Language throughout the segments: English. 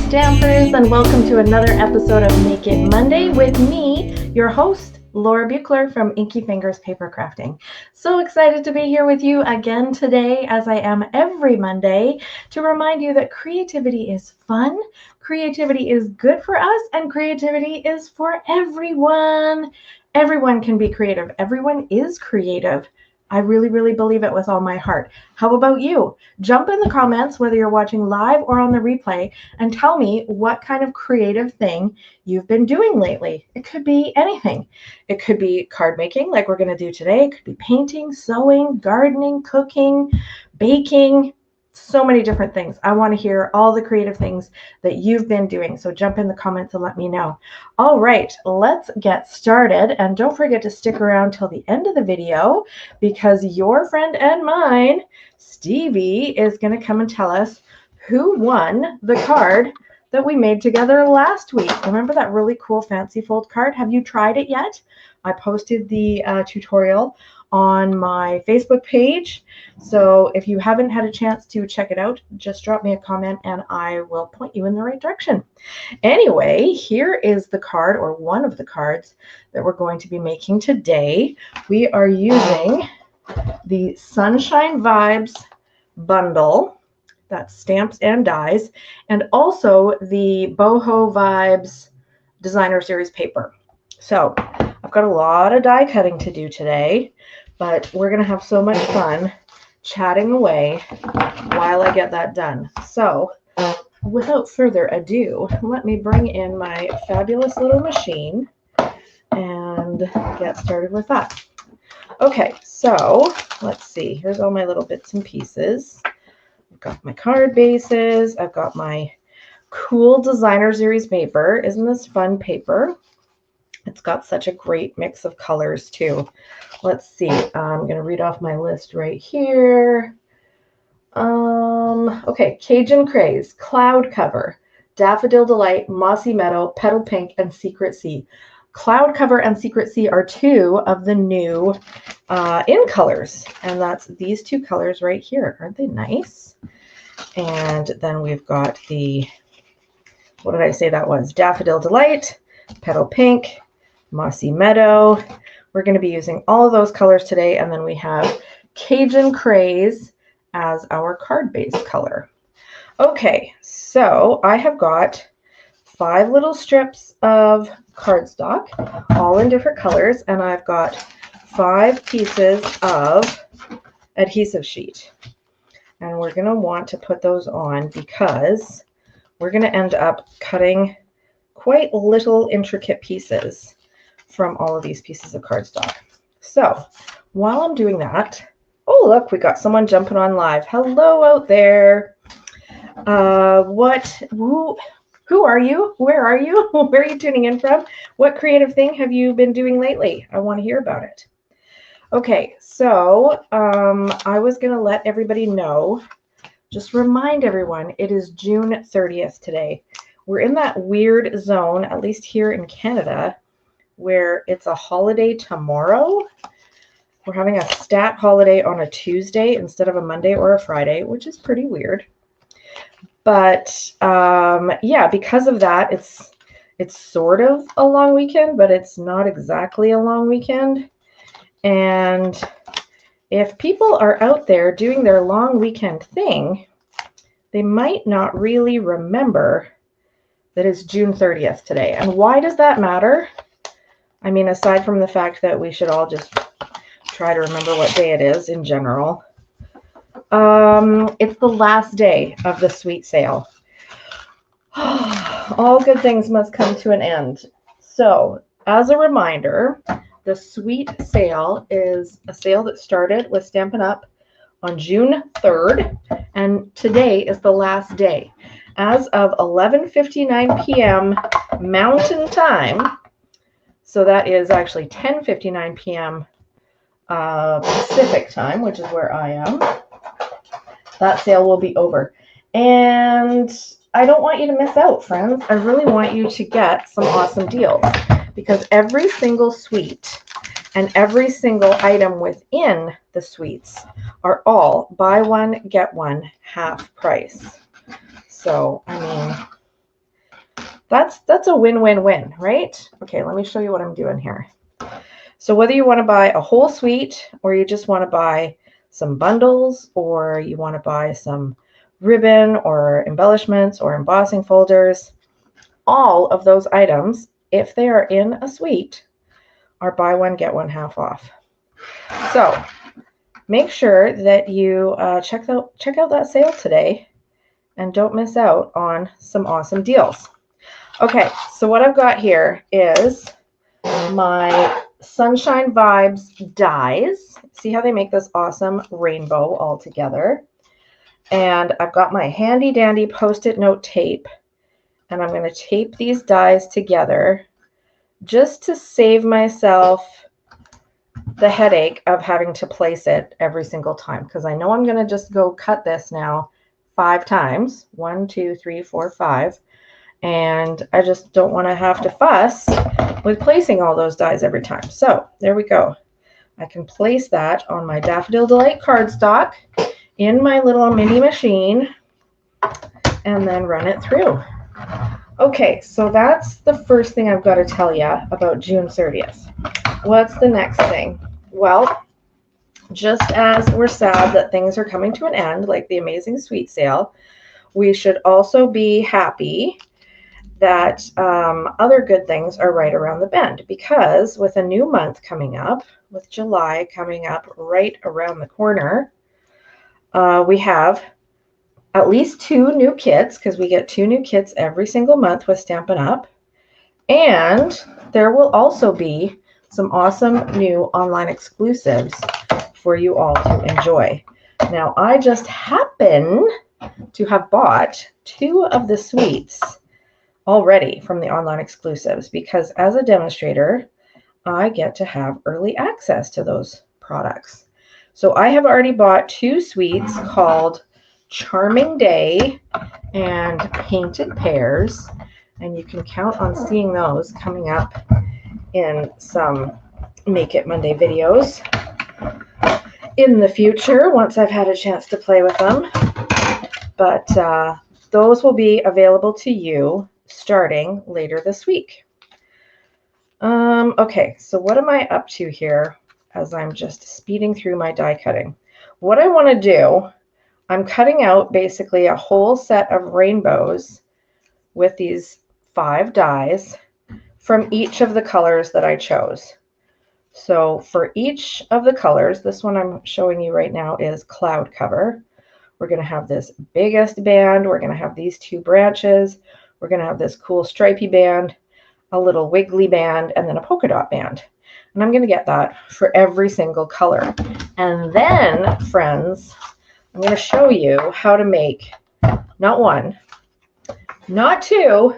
Stampers, and welcome to another episode of Make It Monday with me, your host, Laura Buechler from Inkyfingers Papercrafting. So excited to be here with you again today, as I am every Monday, to remind you that creativity is fun, creativity is good for us, and creativity is for everyone. Everyone can be creative. Everyone is creative. I really, really believe it with all my heart. How about you? Jump in the comments, whether you're watching live or on the replay, and tell me what kind of creative thing you've been doing lately. It could be anything. It could be card making, like we're going to do today. It could be painting, sewing, gardening, cooking, baking, so many different things. I want to hear all the creative things that you've been doing. So jump in the comments and let me know. All right, let's get started. And don't forget to stick around till the end of the video, because your friend and mine, Stevie, is going to come and tell us who won the card that we made together last week. Remember that really cool fancy fold card? Have you tried it yet? I posted the tutorial on my Facebook page. So if you haven't had a chance to check it out, just drop me a comment and I will point you in the right direction. Anyway, here is the card, or one of the cards, that we're going to be making today. We are using the Sunshine Vibes bundle, that's stamps and dies, and also the Boho Vibes Designer Series paper. So I've got a lot of die cutting to do today, but we're going to have so much fun chatting away while I get that done. So without further ado, let me bring in my fabulous little machine and get started with that. Okay, so let's see. Here's all my little bits and pieces. I've got my card bases. I've got my cool Designer Series paper. Isn't this fun paper? It's got such a great mix of colors too. Let's see. I'm going to read off my list right here. Okay, Cajun Craze, Cloud Cover, Daffodil Delight, Mossy Meadow, Petal Pink, and Secret Sea. Cloud Cover and Secret Sea are two of the new in colors, and that's these two colors right here. Aren't they nice? And then we've got the, what did I say that was? Daffodil Delight, Petal Pink, Mossy Meadow. We're going to be using all of those colors today, and then we have Cajun Craze as our card base color. Okay, so I have got 5 little strips of cardstock, all in different colors, and I've got 5 pieces of adhesive sheet. And we're going to want to put those on because we're going to end up cutting quite little intricate pieces from all of these pieces of cardstock. So while I'm doing that, oh look, we got someone jumping on live. Hello out there. Who are you? Where are you? Where are you tuning in from? What creative thing have you been doing lately? I want to hear about it. Okay, so I was going to let everybody know, just remind everyone, it is June 30th today. We're in that weird zone, at least here in Canada, where it's a holiday tomorrow. We're having a stat holiday on a Tuesday instead of a Monday or a Friday, which is pretty weird. But yeah, because of that, it's sort of a long weekend, but it's not exactly a long weekend. And if people are out there doing their long weekend thing, they might not really remember that it's June 30th today. And why does that matter? I mean, aside from the fact that we should all just try to remember what day it is in general. It's the last day of the sweet sale. All good things must come to an end. So, as a reminder, the sweet sale is a sale that started with Stampin' Up on June 3rd, and today is the last day. As of 11:59 p.m. Mountain Time, so that is actually 10:59 p.m. Pacific Time, which is where I am, that sale will be over. And I don't want you to miss out, friends. I really want you to get some awesome deals, because every single suite and every single item within the suites are all buy one, get one half price. So, I mean, That's a win-win-win, right? Okay, let me show you what I'm doing here. So whether you want to buy a whole suite, or you just want to buy some bundles, or you want to buy some ribbon or embellishments or embossing folders, all of those items, if they are in a suite, are buy one, get one half off. So make sure that you check out that sale today and don't miss out on some awesome deals. Okay, so what I've got here is my Sunshine Vibes dies. See how they make this awesome rainbow all together? And I've got my handy dandy Post-it note tape, and I'm going to tape these dies together just to save myself the headache of having to place it every single time, because I know I'm going to just go cut this now 5 times. 1, 2, 3, 4, 5. And I just don't want to have to fuss with placing all those dies every time. So there we go. I can place that on my Daffodil Delight cardstock in my little mini machine and then run it through. Okay, so that's the first thing I've got to tell you about June 30th. What's the next thing? Well, just as we're sad that things are coming to an end, like the Amazing Sweet Sale, we should also be happy that other good things are right around the bend, because with a new month coming up, with July coming up right around the corner, we have at least 2 new kits, because we get 2 new kits every single month with Stampin' Up. And there will also be some awesome new online exclusives for you all to enjoy. Now, I just happen to have bought 2 of the suites already from the online exclusives, because as a demonstrator, I get to have early access to those products. So I have already bought 2 suites called Charming Day and Painted Pears, and you can count on seeing those coming up in some Make It Monday videos in the future once I've had a chance to play with them. But those will be available to you starting later this week. Okay, so what am I up to here as I'm just speeding through my die cutting? What I want to do, I'm cutting out basically a whole set of rainbows with these 5 dies from each of the colors that I chose. So for each of the colors, this one I'm showing you right now is Cloud Cover. We're going to have this biggest band. We're going to have these 2 branches. We're going to have this cool stripy band, a little wiggly band, and then a polka dot band. And I'm going to get that for every single color. And then, friends, I'm going to show you how to make not 1, not 2,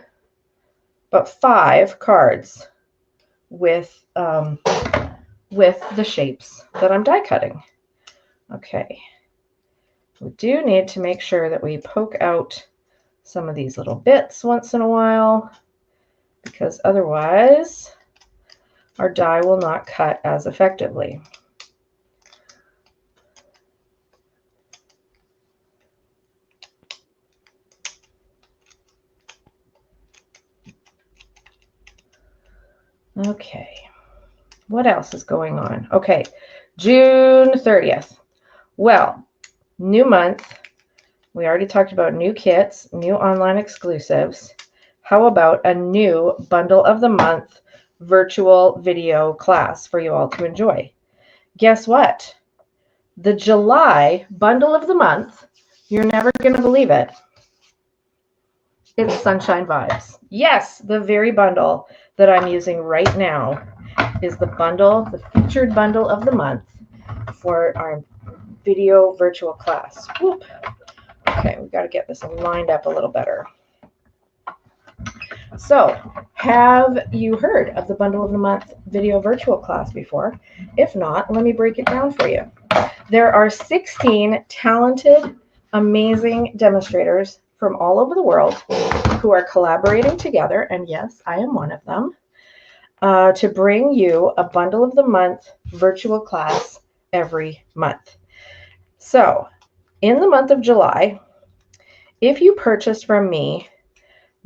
but 5 cards with the shapes that I'm die cutting. Okay. We do need to make sure that we poke out some of these little bits once in a while, because otherwise our die will not cut as effectively. Okay, what else is going on? Okay, June 30th. Well, new month. We already talked about new kits, new online exclusives. How about a new bundle of the month virtual video class for you all to enjoy? Guess what? The July bundle of the month, you're never going to believe it. It's Sunshine Vibes. Yes, the very bundle that I'm using right now is the bundle, the featured bundle of the month for our video virtual class. Whoop. Okay, we've got to get this lined up a little better. So, have you heard of the Bundle of the Month video virtual class before? If not, let me break it down for you. There are 16 talented, amazing demonstrators from all over the world who are collaborating together, and yes, I am one of them, to bring you a Bundle of the Month virtual class every month. So, in the month of July, if you purchase from me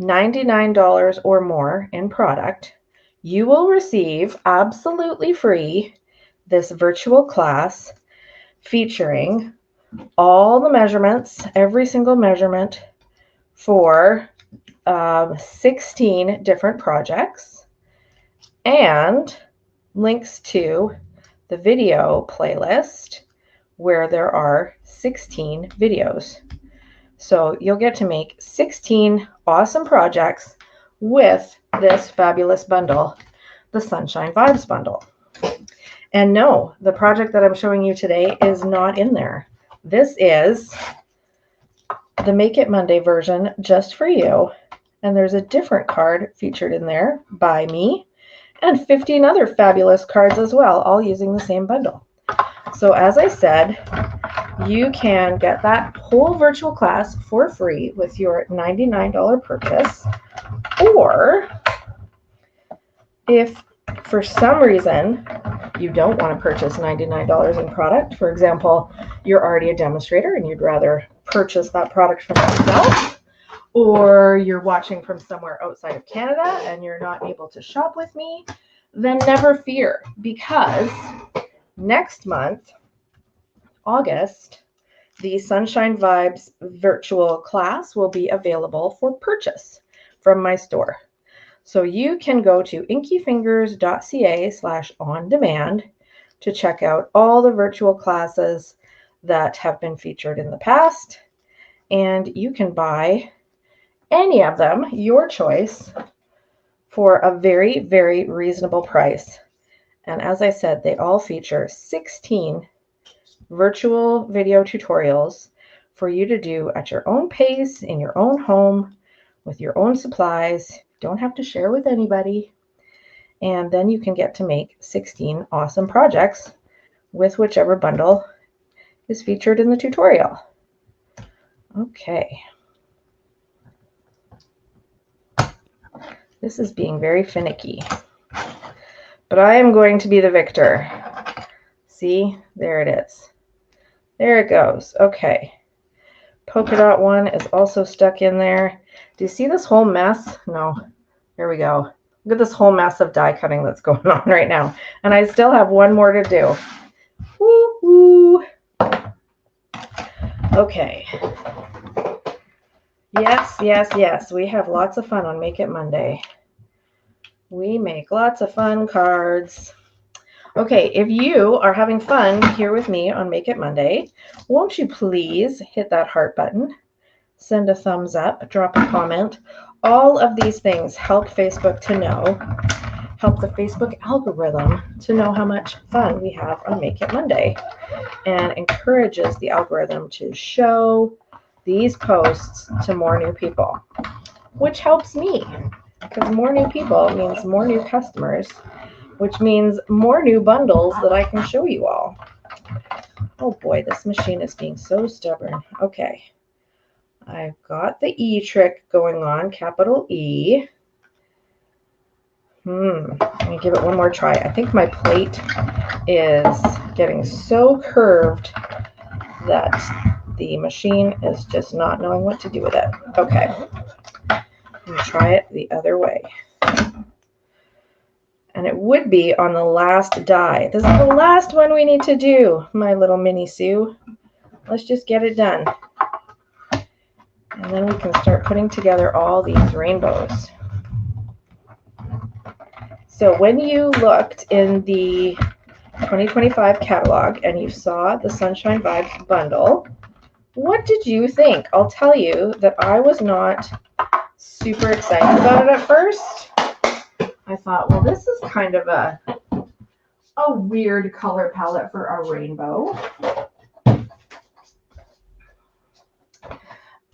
$99 or more in product, you will receive absolutely free this virtual class featuring all the measurements, every single measurement for 16 different projects, and links to the video playlist where there are 16 videos. So you'll get to make 16 awesome projects with this fabulous bundle, the Sunshine Vibes bundle. And no, the project that I'm showing you today is not in there. This is the Make It Monday version just for you. And there's a different card featured in there by me and 15 other fabulous cards as well, all using the same bundle. So as I said, you can get that whole virtual class for free with your $99 purchase. Or if for some reason you don't want to purchase $99 in product, for example, you're already a demonstrator and you'd rather purchase that product from yourself, or you're watching from somewhere outside of Canada and you're not able to shop with me, then never fear, because next month, August, the Sunshine Vibes virtual class will be available for purchase from my store. So you can go to inkyfingers.ca/on-demand to check out all the virtual classes that have been featured in the past. And you can buy any of them, your choice, for a very, very reasonable price. And as I said, they all feature 16 virtual video tutorials for you to do at your own pace, in your own home, with your own supplies. Don't have to share with anybody. And then you can get to make 16 awesome projects with whichever bundle is featured in the tutorial. Okay. This is being very finicky, but I am going to be the victor. See, there it is. There it goes. Okay. Polka dot one is also stuck in there. Do you see this whole mess? No. Here we go. Look at this whole mess of die cutting that's going on right now. And I still have one more to do. Woo-hoo. Okay. Yes, yes, yes. We have lots of fun on Make It Monday. We make lots of fun cards. Okay, if you are having fun here with me on Make It Monday, won't you please hit that heart button, send a thumbs up, drop a comment. All of these things help Facebook to know, help the Facebook algorithm to know how much fun we have on Make It Monday, and encourages the algorithm to show these posts to more new people, which helps me, because more new people means more new customers, which means more new bundles that I can show you all. Oh boy, this machine is being so stubborn. Okay, I've got the E trick going on, capital E. Let me give it one more try. I think my plate is getting so curved that the machine is just not knowing what to do with it. Okay, let me try it the other way. And it would be on the last die. This is the last one we need to do, my little mini Sue. Let's just get it done. And then we can start putting together all these rainbows. So when you looked in the 2025 catalog and you saw the Sunshine Vibes bundle, what did you think? I'll tell you that I was not super excited about it at first. I thought, well, this is kind of a weird color palette for a rainbow.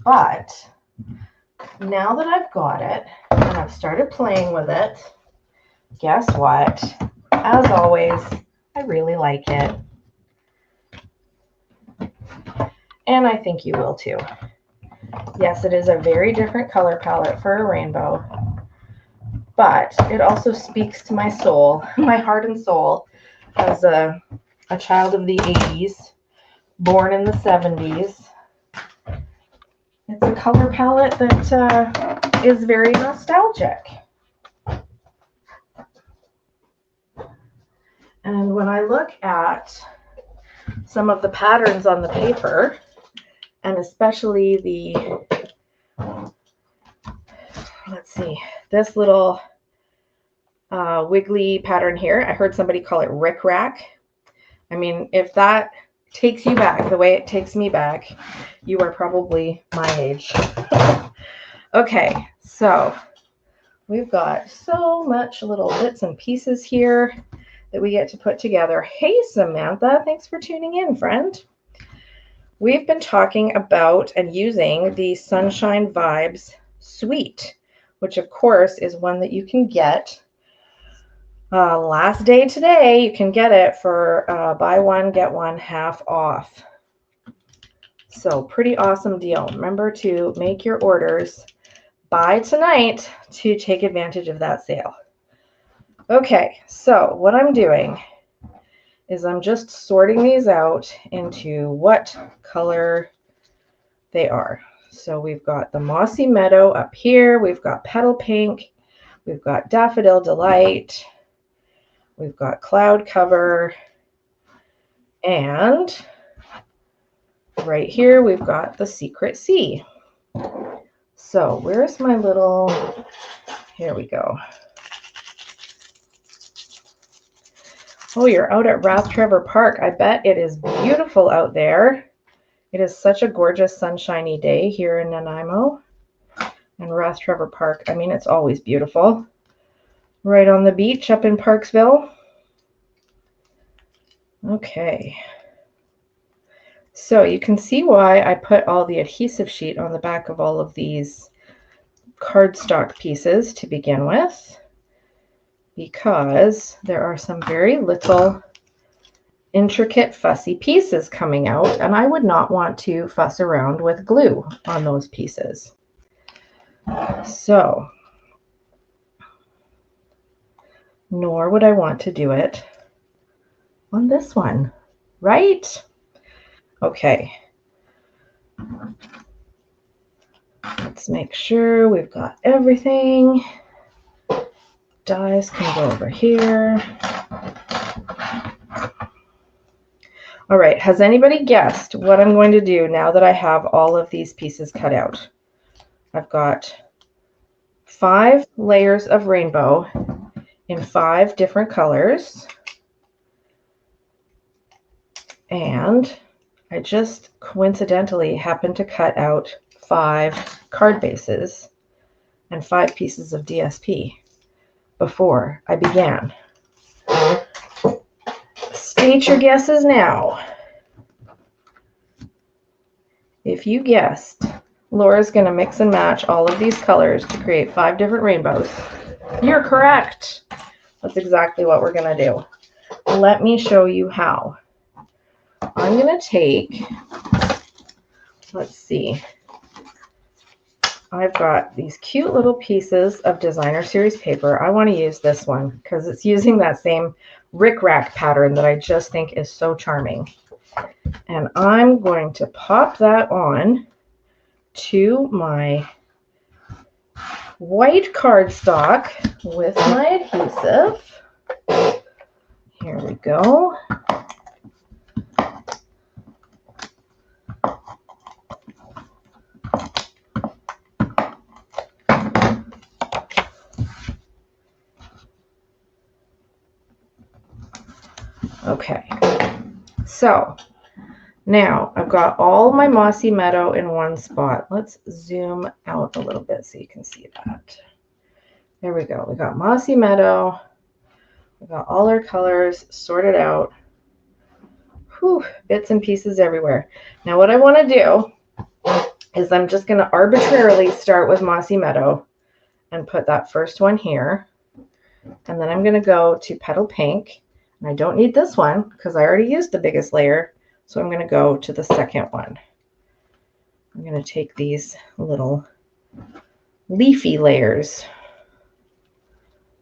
But now that I've got it and I've started playing with it, guess what? As always, I really like it. And I think you will too. Yes, it is a very different color palette for a rainbow, but it also speaks to my soul, my heart and soul, as a child of the 80s, born in the 70s. It's a color palette that is very nostalgic. And when I look at some of the patterns on the paper, and especially the, let's see, this little wiggly pattern here, I heard somebody call it Rick Rack. I mean, if that takes you back the way it takes me back, you are probably my age. Okay, so we've got so much little bits and pieces here that we get to put together. Hey, Samantha, thanks for tuning in, friend. We've been talking about and using the Sunshine Vibes Suite, which of course is one that you can get last day today. You can get it for buy one, get one half off. So pretty awesome deal. Remember to make your orders by tonight to take advantage of that sale. Okay, so what I'm doing is I'm just sorting these out into what color they are. So we've got the Mossy Meadow up here, we've got Petal Pink, we've got Daffodil Delight, we've got Cloud Cover, and right here we've got the Secret Sea. So where's my little, here we go. Oh, you're out at Rathtrevor Park. I bet it is beautiful out there. It is such a gorgeous sunshiny day here in Nanaimo and Rathtrevor Park. I mean, it's always beautiful. Right on the beach up in Parksville. Okay. So you can see why I put all the adhesive sheet on the back of all of these cardstock pieces to begin with, because there are some very little intricate fussy pieces coming out, and I would not want to fuss around with glue on those pieces. So, nor would I want to do it on this one, right? Okay. Let's make sure we've got everything. Dies can go over here. All right, has anybody guessed what I'm going to do now that I have all of these pieces cut out? I've got 5 layers of rainbow in 5 different colors. And I just coincidentally happened to cut out 5 card bases and 5 pieces of DSP before I began. State your guesses now. If you guessed Laura's going to mix and match all of these colors to create 5 different rainbows, you're correct. That's exactly what we're going to do. Let me show you how. I'm going to take, let's see, I've got these cute little pieces of designer series paper. I want to use this one because it's using that same Rick Rack pattern that I just think is so charming. And I'm going to pop that on to my white cardstock with my adhesive. Here we go. Okay, so now I've got all my Mossy Meadow in one spot. Let's zoom out a little bit so you can see that. There we go. We got Mossy Meadow. We got all our colors sorted out. Whew, bits and pieces everywhere. Now what I want to do is I'm just going to arbitrarily start with Mossy Meadow and put that first one here. And then I'm going to go to Petal Pink. And I don't need this one because I already used the biggest layer. So I'm going to go to the second one. I'm going to take these little leafy layers.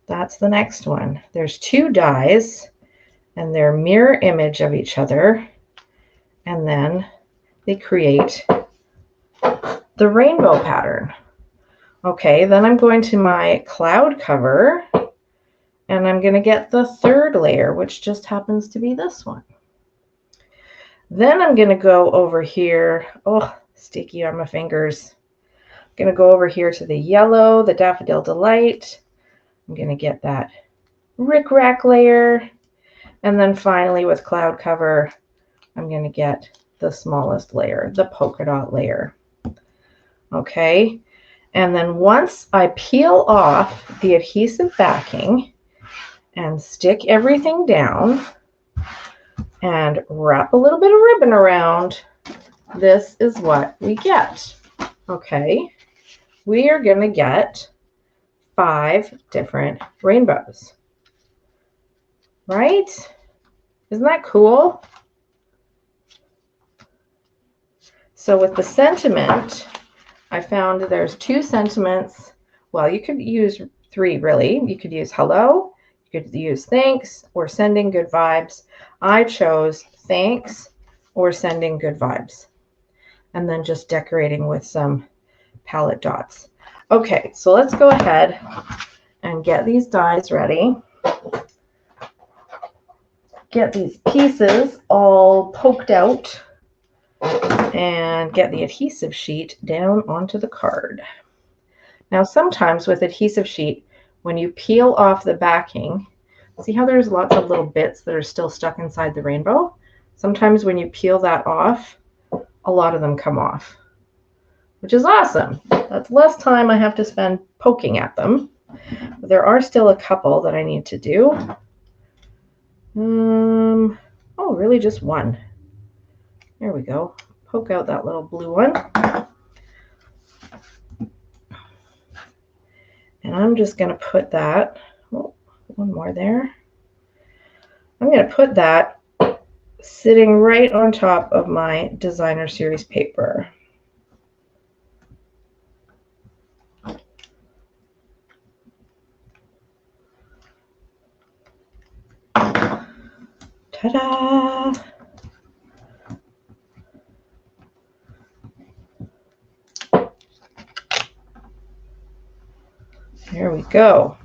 That's the next one. There's 2 dies and they're mirror image of each other. And then they create the rainbow pattern. Okay, then I'm going to my cloud cover, and I'm going to get the third layer, which just happens to be this one. Then I'm going to go over here. Oh, sticky on my fingers. I'm going to go over here to the yellow, the Daffodil Delight. I'm going to get that rickrack layer. And then finally with cloud cover, I'm going to get the smallest layer, the polka dot layer. Okay. And then once I peel off the adhesive backing and stick everything down and wrap a little bit of ribbon around, this is what we get. Okay. We are going to get 5 different rainbows. Right? Isn't that cool? So with the sentiment, I found there's 2 sentiments. Well, you could use 3 really. You could use hello, you could use thanks, or sending good vibes. I chose thanks or sending good vibes. And then just decorating with some palette dots. Okay, so let's go ahead and get these dies ready. Get these pieces all poked out and get the adhesive sheet down onto the card. Now sometimes with adhesive sheet, when you peel off the backing, see how there's lots of little bits that are still stuck inside the rainbow? Sometimes when you peel that off, a lot of them come off, which is awesome. That's less time I have to spend poking at them. But there are still a couple that I need to do. Oh, really just one. There we go. Poke out that little blue one. And I'm just going to put that, oh, one more there. I'm going to put that sitting right on top of my designer series paper. Ta-da! There we go.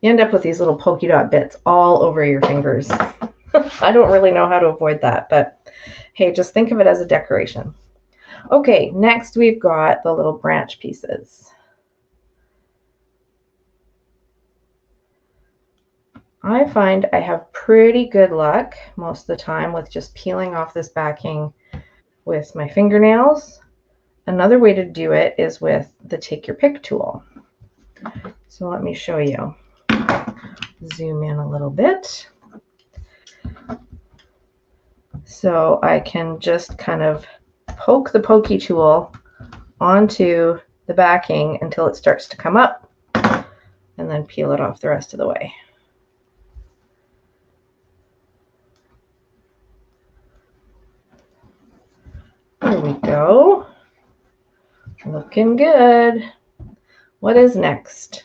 You end up with these little polka dot bits all over your fingers. I don't really know how to avoid that, but hey, just think of it as a decoration. Okay, next we've got the little branch pieces. I find I have pretty good luck most of the time with just peeling off this backing with my fingernails. Another way to do it is with the Take Your Pick tool. So let me show you. Zoom in a little bit. So I can just kind of poke the pokey tool onto the backing until it starts to come up, and then peel it off the rest of the way. There we go. Looking good. What is next?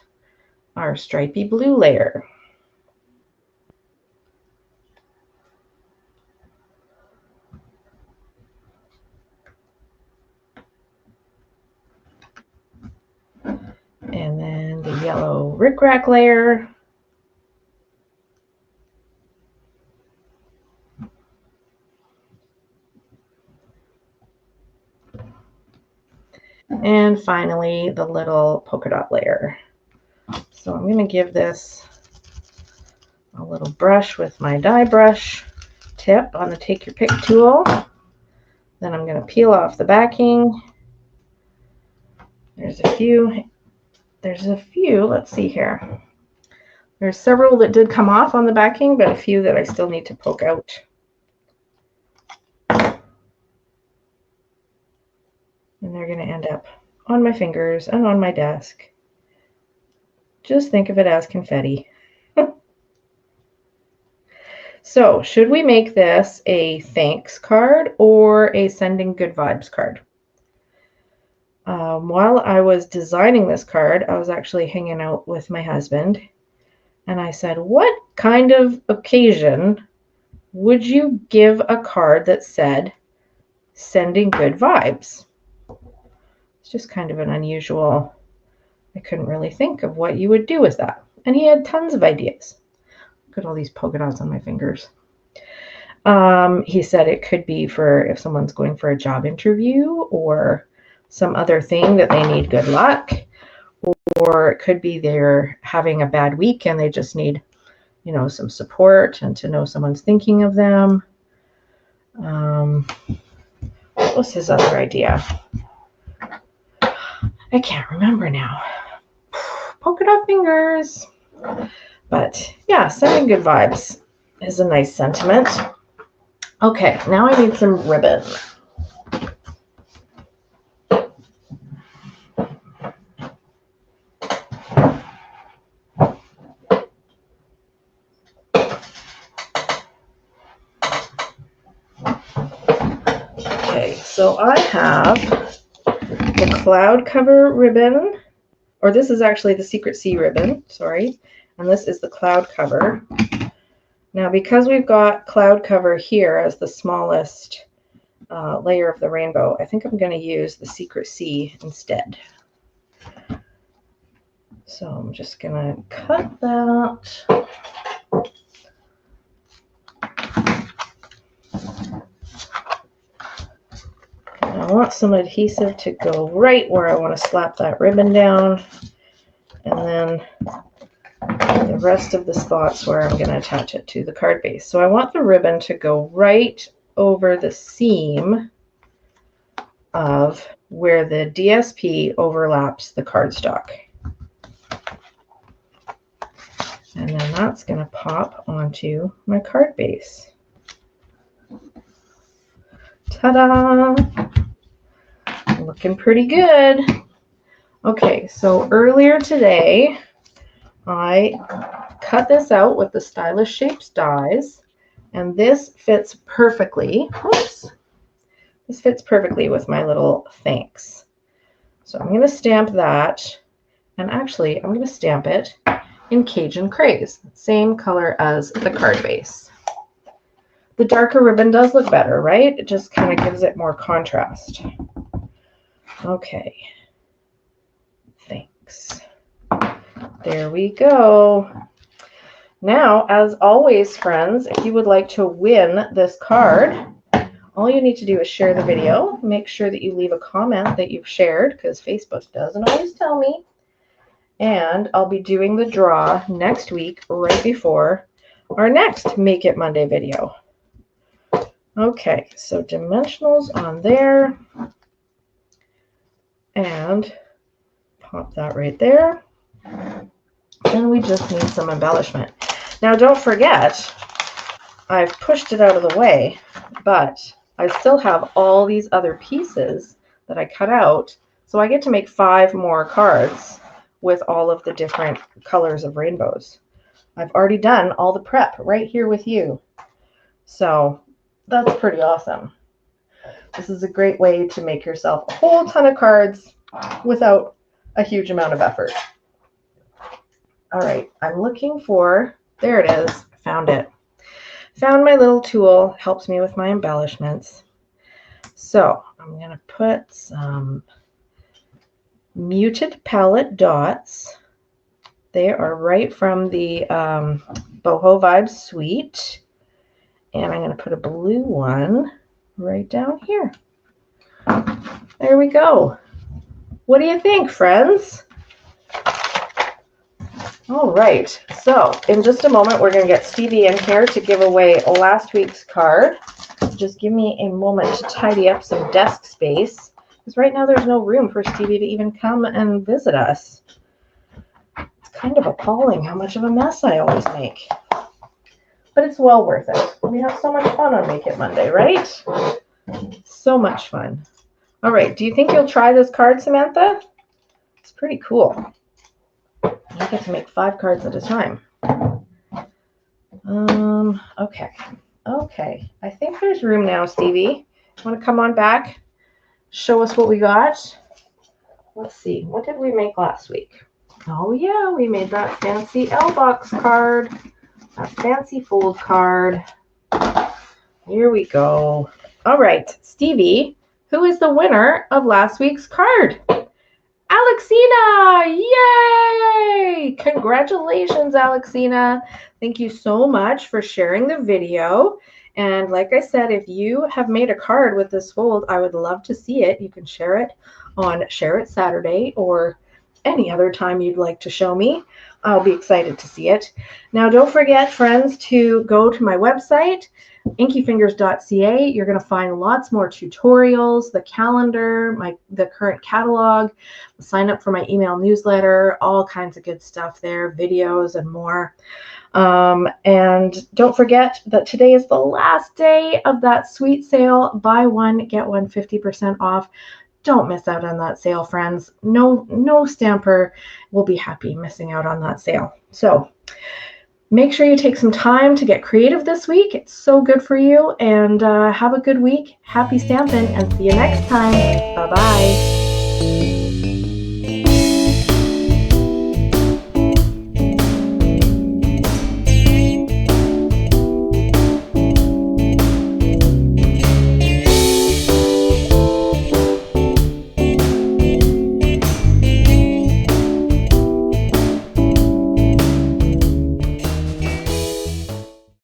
Our stripy blue layer. And then the yellow rickrack layer. And finally, the little polka dot layer. So I'm going to give this a little brush with my die brush tip on the Take Your Pick tool. Then I'm going to peel off the backing. There's a few, let's see here. There's several that did come off on the backing, but a few that I still need to poke out. And they're going to end up on my fingers and on my desk. Just think of it as confetti. So, should we make this a thanks card or a sending good vibes card? While I was designing this card, I was actually hanging out with my husband, and I said, what kind of occasion would you give a card that said sending good vibes? It's just kind of an unusual I couldn't really think of what you would do with that. And he had tons of ideas. Look at all these polka dots on my fingers. He said it could be for if someone's going for a job interview or some other thing that they need good luck, or it could be they're having a bad week and they just need, you know, some support and to know someone's thinking of them. What was his other idea? I can't remember now. Polka dot fingers. But yeah, sending good vibes is a nice sentiment. Okay, now I need some ribbon. Okay, so I have the cloud cover ribbon, or this is actually the Secret Sea ribbon, sorry, and this is the cloud cover. Now, because we've got cloud cover here as the smallest layer of the rainbow, I think I'm going to use the Secret Sea instead. So I'm just going to cut that. I want some adhesive to go right where I want to slap that ribbon down, and then the rest of the spots where I'm going to attach it to the card base. So I want the ribbon to go right over the seam of where the DSP overlaps the cardstock. And then that's going to pop onto my card base. Ta-da! Looking pretty good. Okay, so earlier today, I cut this out with the Stylish Shapes dies, and this fits perfectly. Whoops! This fits perfectly with my little thanks. So I'm going to stamp that, and actually I'm going to stamp it in Cajun Craze, same color as the card base. The darker ribbon does look better, right? It just kind of gives it more contrast. Okay. Thanks. There we go. Now, as always, friends, if you would like to win this card, all you need to do is share the video. Make sure that you leave a comment that you've shared, because Facebook doesn't always tell me. And I'll be doing the draw next week, right before our next Make It Monday video. Okay, so dimensionals on there. And pop that right there. And we just need some embellishment. Now, don't forget, I've pushed it out of the way, but I still have all these other pieces that I cut out. So I get to make 5 more cards with all of the different colors of rainbows. I've already done all the prep right here with you. So that's pretty awesome. This is a great way to make yourself a whole ton of cards without a huge amount of effort. All right, I'm looking for, there it is, found it. Found my little tool, helps me with my embellishments. So I'm going to put some muted palette dots. They are right from the Boho Vibes Suite. And I'm going to put a blue one right down here. There we go. What do you think, friends? All right, so in just a moment, we're going to get Stevie in here to give away last week's card. Just give me a moment to tidy up some desk space, because right now there's no room for Stevie to even come and visit us. It's kind of appalling how much of a mess I always make. But it's well worth it. We have so much fun on Make It Monday, right? So much fun. All right, do you think you'll try this card, Samantha? It's pretty cool. You get to make 5 cards at a time. Okay. I think there's room now, Stevie. Want to come on back? Show us what we got? Let's see. What did we make last week? Oh, yeah, we made that fancy L-Box card. That fancy fold card. Here we go. All right, Stevie, who is the winner of last week's card? Alex Alexina! Yay! Congratulations, Alexina. Thank you so much for sharing the video. And like I said, if you have made a card with this fold, I would love to see it. You can share it on Share It Saturday or any other time you'd like to show me. I'll be excited to see it. Now, don't forget, friends, to go to my website, inkyfingers.ca. You're going to find lots more tutorials, the calendar, the current catalog, sign up for my email newsletter, all kinds of good stuff there, videos and more. And don't forget that today is the last day of that sweet sale. Buy one, get one 50% off. Don't miss out on that sale, friends. No stamper will be happy missing out on that sale. So make sure you take some time to get creative this week. It's so good for you. And have a good week. Happy stamping, and see you next time. Bye-bye.